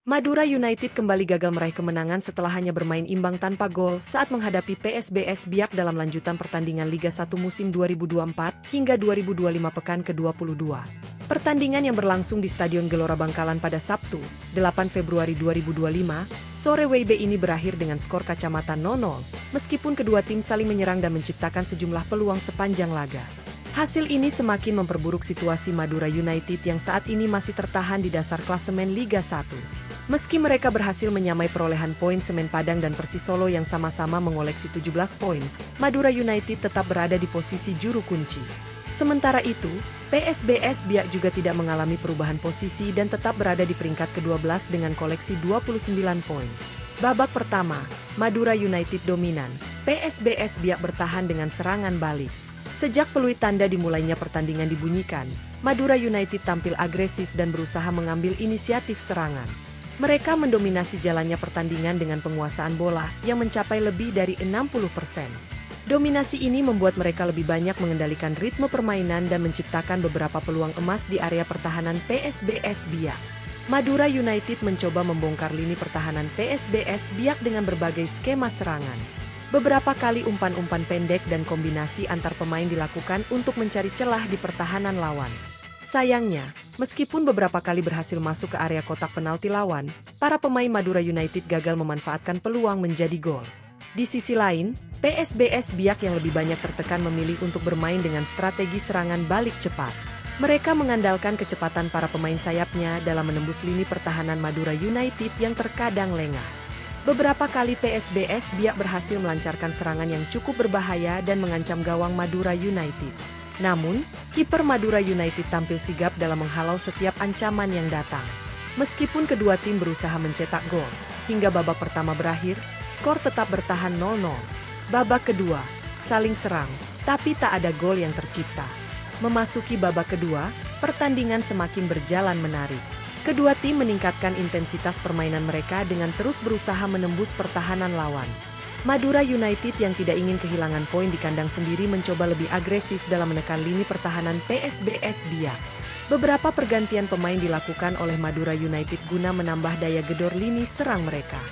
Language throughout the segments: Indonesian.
Madura United kembali gagal meraih kemenangan setelah hanya bermain imbang tanpa gol saat menghadapi PSBS Biak dalam lanjutan pertandingan Liga 1 musim 2024 hingga 2025 pekan ke-22. Pertandingan yang berlangsung di Stadion Gelora Bangkalan pada Sabtu, 8 Februari 2025, sore WIB ini berakhir dengan skor kacamata 0-0, meskipun kedua tim saling menyerang dan menciptakan sejumlah peluang sepanjang laga. Hasil ini semakin memperburuk situasi Madura United yang saat ini masih tertahan di dasar klasemen Liga 1. Meski mereka berhasil menyamai perolehan poin Semen Padang dan Persis Solo yang sama-sama mengoleksi 17 poin, Madura United tetap berada di posisi juru kunci. Sementara itu, PSBS Biak juga tidak mengalami perubahan posisi dan tetap berada di peringkat ke-12 dengan koleksi 29 poin. Babak pertama, Madura United dominan, PSBS Biak bertahan dengan serangan balik. Sejak peluit tanda dimulainya pertandingan dibunyikan, Madura United tampil agresif dan berusaha mengambil inisiatif serangan. Mereka mendominasi jalannya pertandingan dengan penguasaan bola yang mencapai lebih dari 60%. Dominasi ini membuat mereka lebih banyak mengendalikan ritme permainan dan menciptakan beberapa peluang emas di area pertahanan PSBS Biak. Madura United mencoba membongkar lini pertahanan PSBS Biak dengan berbagai skema serangan. Beberapa kali umpan-umpan pendek dan kombinasi antar pemain dilakukan untuk mencari celah di pertahanan lawan. Sayangnya, meskipun beberapa kali berhasil masuk ke area kotak penalti lawan, para pemain Madura United gagal memanfaatkan peluang menjadi gol. Di sisi lain, PSBS Biak yang lebih banyak tertekan memilih untuk bermain dengan strategi serangan balik cepat. Mereka mengandalkan kecepatan para pemain sayapnya dalam menembus lini pertahanan Madura United yang terkadang lengah. Beberapa kali PSBS Biak berhasil melancarkan serangan yang cukup berbahaya dan mengancam gawang Madura United. Namun, kiper Madura United tampil sigap dalam menghalau setiap ancaman yang datang. Meskipun kedua tim berusaha mencetak gol, hingga babak pertama berakhir, skor tetap bertahan 0-0. Babak kedua, saling serang, tapi tak ada gol yang tercipta. Memasuki babak kedua, pertandingan semakin berjalan menarik. Kedua tim meningkatkan intensitas permainan mereka dengan terus berusaha menembus pertahanan lawan. Madura United yang tidak ingin kehilangan poin di kandang sendiri mencoba lebih agresif dalam menekan lini pertahanan PSBS Biak. Beberapa pergantian pemain dilakukan oleh Madura United guna menambah daya gedor lini serang mereka.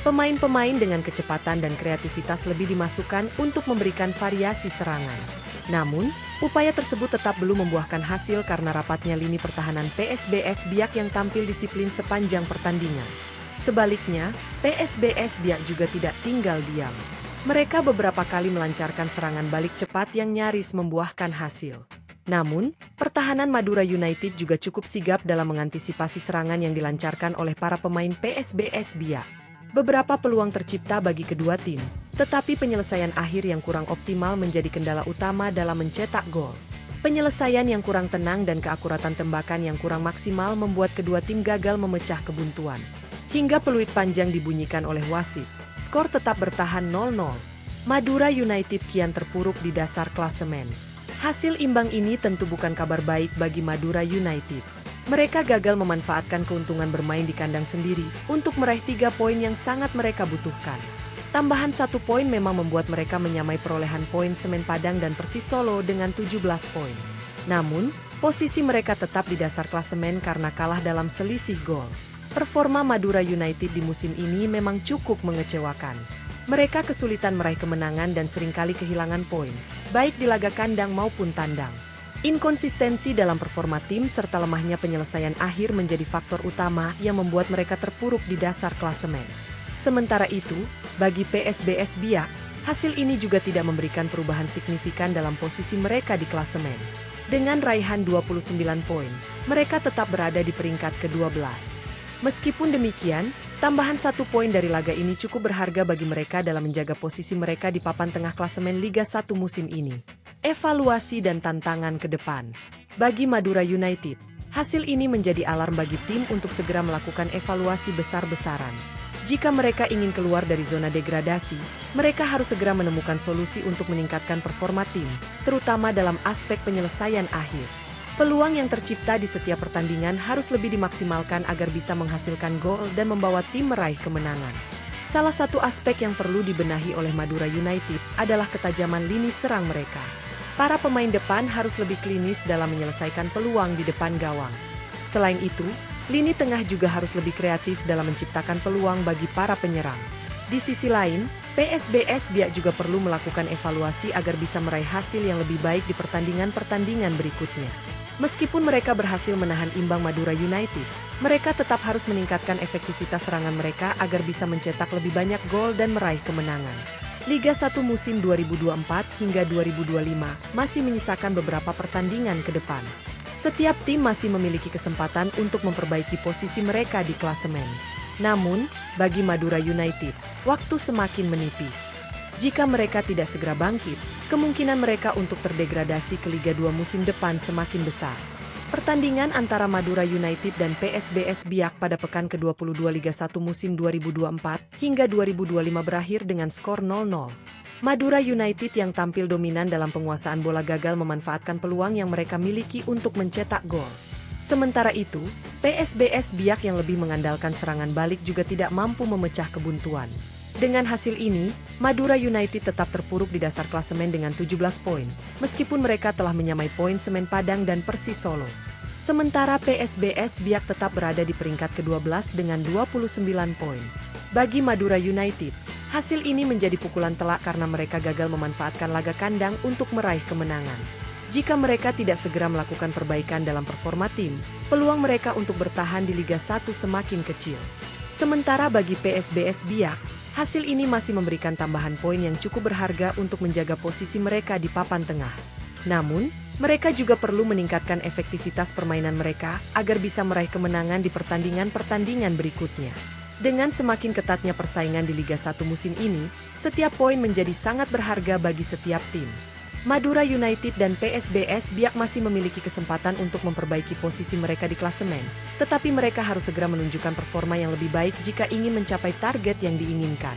Pemain-pemain dengan kecepatan dan kreativitas lebih dimasukkan untuk memberikan variasi serangan. Namun, upaya tersebut tetap belum membuahkan hasil karena rapatnya lini pertahanan PSBS Biak yang tampil disiplin sepanjang pertandingan. Sebaliknya, PSBS Biak juga tidak tinggal diam. Mereka beberapa kali melancarkan serangan balik cepat yang nyaris membuahkan hasil. Namun, pertahanan Madura United juga cukup sigap dalam mengantisipasi serangan yang dilancarkan oleh para pemain PSBS Biak. Beberapa peluang tercipta bagi kedua tim, tetapi penyelesaian akhir yang kurang optimal menjadi kendala utama dalam mencetak gol. Penyelesaian yang kurang tenang dan keakuratan tembakan yang kurang maksimal membuat kedua tim gagal memecah kebuntuan. Hingga peluit panjang dibunyikan oleh wasit, skor tetap bertahan 0-0. Madura United kian terpuruk di dasar klasemen. Hasil imbang ini tentu bukan kabar baik bagi Madura United. Mereka gagal memanfaatkan keuntungan bermain di kandang sendiri untuk meraih 3 poin yang sangat mereka butuhkan. Tambahan 1 poin memang membuat mereka menyamai perolehan poin Semen Padang dan Persis Solo dengan 17 poin. Namun, posisi mereka tetap di dasar klasemen karena kalah dalam selisih gol. Performa Madura United di musim ini memang cukup mengecewakan. Mereka kesulitan meraih kemenangan dan seringkali kehilangan poin, baik di laga kandang maupun tandang. Inkonsistensi dalam performa tim serta lemahnya penyelesaian akhir menjadi faktor utama yang membuat mereka terpuruk di dasar klasemen. Sementara itu, bagi PSBS Biak, hasil ini juga tidak memberikan perubahan signifikan dalam posisi mereka di klasemen. Dengan raihan 29 poin, mereka tetap berada di peringkat ke-12. Meskipun demikian, tambahan 1 poin dari laga ini cukup berharga bagi mereka dalam menjaga posisi mereka di papan tengah klasemen Liga 1 musim ini. Evaluasi dan tantangan ke depan. Bagi Madura United, hasil ini menjadi alarm bagi tim untuk segera melakukan evaluasi besar-besaran. Jika mereka ingin keluar dari zona degradasi, mereka harus segera menemukan solusi untuk meningkatkan performa tim, terutama dalam aspek penyelesaian akhir. Peluang yang tercipta di setiap pertandingan harus lebih dimaksimalkan agar bisa menghasilkan gol dan membawa tim meraih kemenangan. Salah satu aspek yang perlu dibenahi oleh Madura United adalah ketajaman lini serang mereka. Para pemain depan harus lebih klinis dalam menyelesaikan peluang di depan gawang. Selain itu, Lini tengah juga harus lebih kreatif dalam menciptakan peluang bagi para penyerang. Di sisi lain, PSBS Biak juga perlu melakukan evaluasi agar bisa meraih hasil yang lebih baik di pertandingan-pertandingan berikutnya. Meskipun mereka berhasil menahan imbang Madura United, mereka tetap harus meningkatkan efektivitas serangan mereka agar bisa mencetak lebih banyak gol dan meraih kemenangan. Liga 1 musim 2024 hingga 2025 masih menyisakan beberapa pertandingan ke depan. Setiap tim masih memiliki kesempatan untuk memperbaiki posisi mereka di klasemen. Namun, bagi Madura United, waktu semakin menipis. Jika mereka tidak segera bangkit, kemungkinan mereka untuk terdegradasi ke Liga 2 musim depan semakin besar. Pertandingan antara Madura United dan PSBS Biak pada pekan ke-22 Liga 1 musim 2024 hingga 2025 berakhir dengan skor 0-0. Madura United yang tampil dominan dalam penguasaan bola gagal memanfaatkan peluang yang mereka miliki untuk mencetak gol. Sementara itu, PSBS Biak yang lebih mengandalkan serangan balik juga tidak mampu memecah kebuntuan. Dengan hasil ini, Madura United tetap terpuruk di dasar klasemen dengan 17 poin, meskipun mereka telah menyamai poin Semen Padang dan Persis Solo. Sementara PSBS Biak tetap berada di peringkat ke-12 dengan 29 poin. Bagi Madura United, hasil ini menjadi pukulan telak karena mereka gagal memanfaatkan laga kandang untuk meraih kemenangan. Jika mereka tidak segera melakukan perbaikan dalam performa tim, peluang mereka untuk bertahan di Liga 1 semakin kecil. Sementara bagi PSBS Biak, hasil ini masih memberikan tambahan poin yang cukup berharga untuk menjaga posisi mereka di papan tengah. Namun, mereka juga perlu meningkatkan efektivitas permainan mereka agar bisa meraih kemenangan di pertandingan-pertandingan berikutnya. Dengan semakin ketatnya persaingan di Liga 1 musim ini, setiap poin menjadi sangat berharga bagi setiap tim. Madura United dan PSBS Biak masih memiliki kesempatan untuk memperbaiki posisi mereka di klasemen, tetapi mereka harus segera menunjukkan performa yang lebih baik jika ingin mencapai target yang diinginkan.